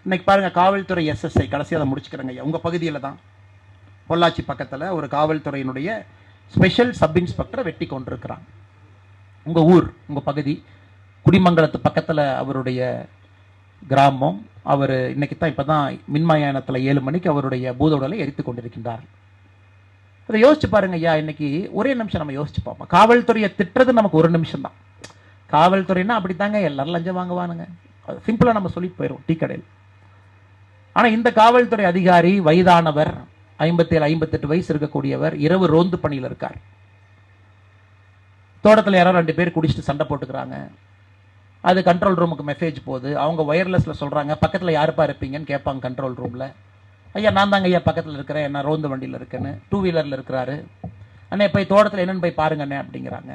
இன்னைக்கு பாருங்க, காவல்துறை எஸ்எஸ்ஐ, கடைசியாக அதை முடிச்சுக்கிறேங்க ஐயா, உங்கள் பகுதியில் தான் பொள்ளாச்சி பக்கத்தில் ஒரு காவல்துறையினுடைய ஸ்பெஷல் சப் இன்ஸ்பெக்டரை வெட்டி கொண்டிருக்கிறாங்க. உங்கள் ஊர், உங்கள் பகுதி குடிமங்கலத்து பக்கத்தில் அவருடைய கிராமம். அவர் இன்னைக்கு தான் இப்போ தான் மின்மயானத்தில் 7 மணிக்கு அவருடைய பூதவுடலை எரித்து கொண்டிருக்கின்றார். அதை யோசிச்சு பாருங்க ஐயா. இன்னைக்கு ஒரே நிமிஷம் நம்ம யோசிச்சு பார்ப்போம். காவல்துறையை திட்டுறது நமக்கு ஒரு நிமிஷம் தான். காவல்துறைன்னா அப்படித்தாங்க, எல்லாரும் லஞ்சம் வாங்குவானுங்க, சிம்பிளாக நம்ம சொல்லிட்டு போயிடும் டீ கடையில். ஆனால் இந்த காவல்துறை அதிகாரி வயதானவர், 57 58 வயசு இருக்கக்கூடியவர், இரவு ரோந்து பணியில் இருக்கார். தோட்டத்தில் யாரோ 2 பேர் குடிச்சிட்டு சண்டை போட்டுக்கிறாங்க. அது கண்ட்ரோல் ரூமுக்கு மெசேஜ் போகுது. அவங்க ஒயர்லெஸில் சொல்கிறாங்க, பக்கத்தில் யாருப்பா இருப்பீங்கன்னு கேட்பாங்க கண்ட்ரோல் ரூமில். ஐயா நான் தாங்க ஐயா பக்கத்தில் இருக்கிறேன், என்ன ரோந்து வண்டியில் இருக்குன்னு. 2 வீலரில் இருக்கிறாரு. அண்ணே போய் தோட்டத்தில் என்னென்னு போய் பாருங்கண்ணே அப்படிங்கிறாங்க.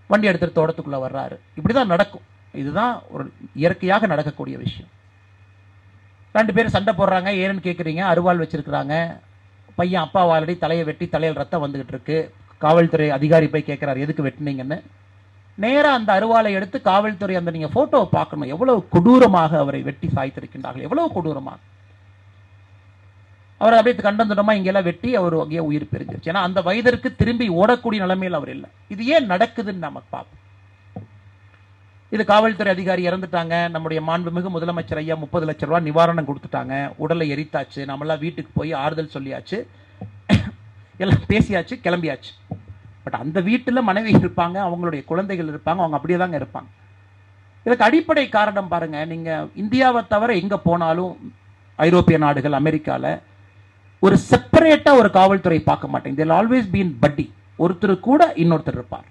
வண்டி எடுத்துகிட்டு தோட்டத்துக்குள்ளே வர்றாரு. இப்படி தான் நடக்கும். இதுதான் ஒரு இயற்கையாக நடக்கக்கூடிய விஷயம். 2 பேர் சண்டை போடுறாங்க. ஏன்னு கேட்குறீங்க? அருவாள் வச்சிருக்கிறாங்க. பையன் அப்பா ஆல்ரெடி தலையை வெட்டி தலையில் ரத்தம் வந்துகிட்டு இருக்கு. காவல்துறை அதிகாரி போய் கேட்குறாரு, எதுக்கு வெட்டினீங்கன்னு. நேராக அந்த அருவாளை எடுத்து காவல்துறை, அந்த நீங்கள் ஃபோட்டோவை பார்க்கணும், எவ்வளவு கொடூரமாக அவரை வெட்டி சாய்த்திருக்கின்றார்கள், எவ்வளவு கொடூரமாக. அவர் அப்படியே கண்டந்துடமா இங்கெல்லாம் வெட்டி அவர் அங்கேயே உயிர் பிரிஞ்சிருச்சு. ஏன்னா அந்த வயதிற்கு திரும்பி ஓடக்கூடிய நிலைமையில் அவர் இல்லை. இது ஏன் நடக்குதுன்னு நமக்கு பார்ப்போம். இது காவல்துறை அதிகாரி இறந்துட்டாங்க. நம்முடைய மாண்புமிகு முதலமைச்சர் ஐயா 30 லட்சம் ரூபாய் நிவாரணம் கொடுத்துட்டாங்க. உடலை எரித்தாச்சு. நம்மளாம் வீட்டுக்கு போய் ஆறுதல் சொல்லியாச்சு, எல்லாம் பேசியாச்சு, கிளம்பியாச்சு. பட் அந்த வீட்டில் மனைவி இருப்பாங்க, அவங்களுடைய குழந்தைகள் இருப்பாங்க, அவங்க அப்படியே தாங்க இருப்பாங்க. இதுக்கு அடிப்படை காரணம் பாருங்க, நீங்கள் இந்தியாவை தவிர எங்கே போனாலும், ஐரோப்பிய நாடுகள், அமெரிக்காவில் ஒரு செப்பரேட்டாக ஒரு காவல்துறை பார்க்க மாட்டேங்க. தேர் ஆல்வேஸ் பீன் பட்டி. ஒருத்தர் கூட இன்னொருத்தர் இருப்பார்.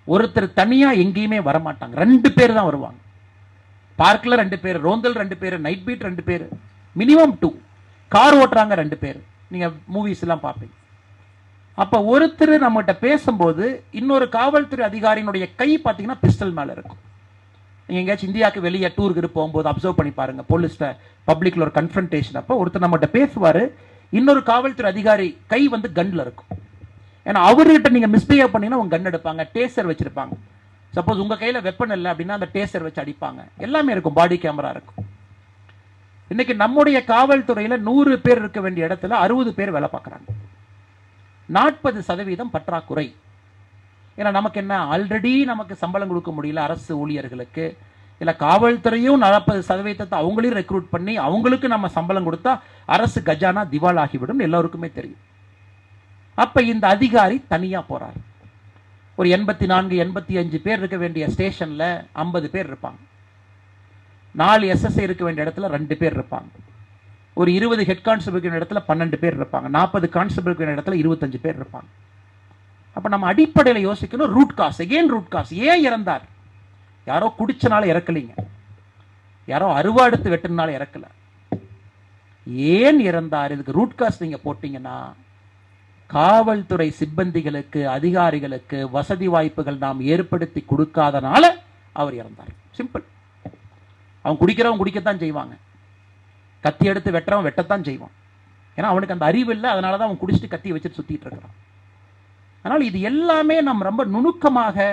ஒருத்தர் தனியாக எங்கேயுமே வரமாட்டாங்க. 2 பேர் தான் வருவாங்க. பார்க்கில் 2 பேர், ரோந்தல் 2 பேர், நைட் பீட் 2 பேர், மினிமம் 2. கார் ஓட்டுறாங்க 2 பேர். நீங்கள் மூவிஸ் எல்லாம் பார்ப்பீங்க. அப்போ ஒருத்தர் நம்மகிட்ட பேசும்போது இன்னொரு காவல்துறை அதிகாரியினுடைய கை பார்த்தீங்கன்னா பிஸ்டல் மேலே இருக்கும். நீங்கள் எங்கேயாச்சும் இந்தியாவுக்கு வெளியே டூருக்கு போகும்போது அப்சர்வ் பண்ணி பாருங்க, போலீஸ்ட பப்ளிக்ல ஒரு கன்ஃபரன்டேஷன் அப்போ ஒருத்தர் நம்மகிட்ட பேசுவார், இன்னொரு காவல்துறை அதிகாரி கை வந்து கன்ல இருக்கும். ஏன்னா அவர்கிட்ட நீங்கள் மிஸ்பிஹேவ் பண்ணீங்கன்னா அவங்க கன் எடுப்பாங்க, டேசர் வச்சிருப்பாங்க. சப்போஸ் உங்கள் கையில் வெப்பன் இல்லை அப்படின்னா அந்த டேசர் வச்சு அடிப்பாங்க. எல்லாமே இருக்கும், பாடி கேமரா இருக்கும். இன்னைக்கு நம்முடைய காவல்துறையில் 100 பேர் இருக்க வேண்டிய இடத்துல 60 பேர் வேலை பார்க்குறாங்க. 40% பற்றாக்குறை. ஏன்னா நமக்கு என்ன, ஆல்ரெடி நமக்கு சம்பளம் கொடுக்க முடியல அரசு ஊழியர்களுக்கு. இல்லை காவல்துறையும் 40% அவங்களையும் ரெக்ரூட் பண்ணி அவங்களுக்கு நம்ம சம்பளம் கொடுத்தா அரசு கஜானா திவால் ஆகிவிடும், எல்லாருக்குமே தெரியும். அப்ப இந்த அதிகாரி தனியா போறார். ஒரு 84 85 பேர் இருக்க வேண்டிய ஸ்டேஷன்ல 50 பேர் இருப்பாங்க. 4 எஸ்எஸ்ஐ இருக்க வேண்டிய இடத்துல 2 பேர் இருப்பாங்க. ஒரு 20 ஹெட் கான்ஸ்டபிள் இடத்துல 12 பேர் இருப்பாங்க. 40 கான்ஸ்டபிள் இடத்துல 25 பேர் இருப்பாங்க. அப்ப நம்ம அடிப்படையில் யோசிக்கணும், root cause. Again root cause. ஏன் இறந்தார்? யாரோ குடிச்சனால இறக்கலைங்க, யாரோ அருவாடுத்து வெட்டினால இறக்கல. ஏன் இறந்தார்? இதுக்கு ரூட் காஸ் நீங்க போட்டீங்கன்னா, காவல்துறை சிப்பந்திகளுக்கு, அதிகாரிகளுக்கு வசதி வாய்ப்புகள் நாம் ஏற்படுத்தி கொடுக்காதனால அவர் இறந்தார். சிம்பிள். அவன் குடிக்கிறவன் குடிக்கத்தான் செய்வாங்க, கத்தி எடுத்து வெட்டுறவன் வெட்டத்தான் செய்வான். ஏன்னா அவனுக்கு அந்த அறிவு இல்லை, அதனால தான் அவன் குடிச்சிட்டு கத்தி வச்சுட்டு சுத்திட்டு இருக்கிறான். அதனால் இது எல்லாமே நம்ம ரொம்ப நுணுக்கமாக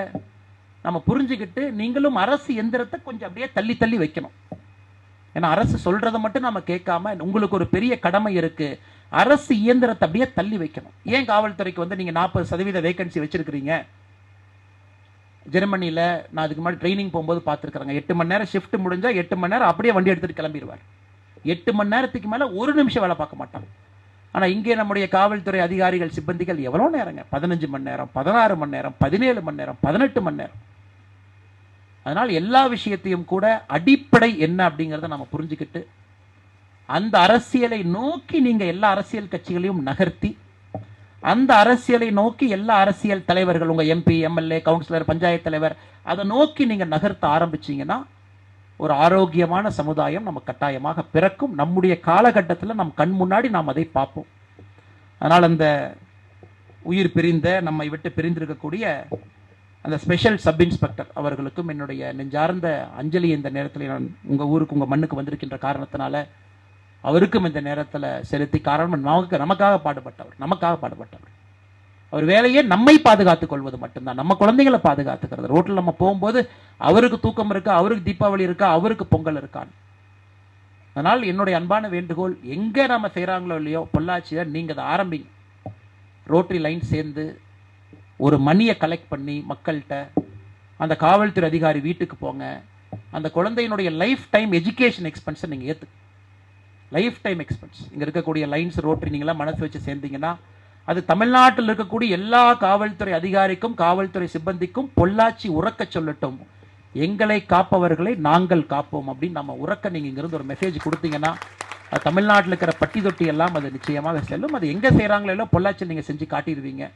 நம்ம புரிஞ்சுக்கிட்டு, நீங்களும் அரசு எந்திரத்தை கொஞ்சம் அப்படியே தள்ளி தள்ளி வைக்கணும். ஏன்னா அரசு சொல்றதை மட்டும் நம்ம கேட்காம, உங்களுக்கு ஒரு பெரிய கடமை இருக்கு, அரசு இயந்திரத்தை அப்படியே தள்ளி வைக்கணும். ஏன் காவல்துறைக்கு வந்து நீங்க 40% வேகன்சி வச்சிருக்கிறீங்க? ஜெர்மனியில் நான் அதுக்கு முன்னாடி ட்ரைனிங் போகும்போது பார்த்துருக்காங்க, 8 மணி நேரம் ஷிஃப்ட் முடிஞ்சா 8 மணி நேரம் அப்படியே வண்டி எடுத்துட்டு கிளம்பிடுவார். 8 மணி நேரத்துக்கு மேல 1 நிமிஷம் வேலை பார்க்க மாட்டாங்க. ஆனா இங்கே நம்முடைய காவல்துறை அதிகாரிகள் சிப்பந்திகள் எவ்வளவு நேரங்க? 15 மணி நேரம், 16 மணி நேரம், 17 மணி நேரம், 18 மணி நேரம். அதனால் எல்லா விஷயத்தையும் கூட அடிப்படை என்ன அப்படிங்கிறத நம்ம புரிஞ்சுக்கிட்டு, அந்த அரசியலை நோக்கி நீங்க எல்லா அரசியல் கட்சிகளையும் நகர்த்தி, அந்த அரசியலை நோக்கி எல்லா அரசியல் தலைவர்கள், உங்க எம்பி, எம்எல்ஏ, கவுன்சிலர், பஞ்சாயத்து தலைவர், அதை நோக்கி நீங்க நகர்த்த ஆரம்பிச்சீங்கன்னா ஒரு ஆரோக்கியமான சமுதாயம் நம்ம கட்டாயமாக பிறக்கும். நம்முடைய காலகட்டத்தில் நம் கண் முன்னாடி நாம் அதை பார்ப்போம். அதனால் அந்த உயிர் பிரிந்த, நம்மை விட்டு பிரிந்திருக்கக்கூடிய அந்த ஸ்பெஷல் சப் இன்ஸ்பெக்டர் அவர்களுக்கும் என்னுடைய நெஞ்சார்ந்த அஞ்சலி இந்த நேரத்தில் நான் உங்கள் ஊருக்கு, உங்கள் மண்ணுக்கு வந்திருக்கின்ற காரணத்தினால அவருக்கும் இந்த நேரத்தில் செலுத்தி, காரணம் நமக்காக பாடுபட்டவர். அவர் வேலையே நம்மை பாதுகாத்துக் கொள்வது மட்டும்தான், நம்ம குழந்தைகளை பாதுகாத்துக்கிறது. ரோட்டில் நம்ம போகும்போது அவருக்கு தூக்கம் இருக்கா, அவருக்கு தீபாவளி இருக்கா, அவருக்கு பொங்கல் இருக்கான்னு. அதனால் என்னுடைய அன்பான வேண்டுகோள், எங்க நம்ம செய்யறாங்களோ இல்லையோ பொள்ளாச்சியை நீங்க அதை ஆரம்பிங்க. ரோட்டரி லைன் சேர்ந்து ஒரு மணியை கலெக்ட் பண்ணி மக்கள்கிட்ட, அந்த காவல்துறை அதிகாரி வீட்டுக்கு போங்க, அந்த குழந்தையினுடைய லைஃப் டைம் எஜுகேஷன் எக்ஸ்பென்ஸை நீங்கள் ஏற்று, லைஃப் டைம் எக்ஸ்பென்ஸ் இங்கே இருக்கக்கூடிய லைன்ஸ் ரோட்டரி நீங்களாம் மனசு வச்சு சேர்ந்தீங்கன்னா அது தமிழ்நாட்டில் இருக்கக்கூடிய எல்லா காவல்துறை அதிகாரிக்கும் காவல்துறை சிப்பந்திக்கும் பொள்ளாச்சி உறக்க சொல்லட்டும், எங்களை காப்பவர்களை நாங்கள் காப்போம் அப்படின்னு நம்ம உறக்க நீங்கள் இங்கிருந்து ஒரு மெசேஜ் கொடுத்தீங்கன்னா தமிழ்நாட்டில் இருக்கிற பட்டி தொட்டி எல்லாம் அது நிச்சயமாக செல்லும். அது எங்கே செய்கிறாங்களோ பொள்ளாச்சியில் நீங்கள் செஞ்சு காட்டிடுவீங்க.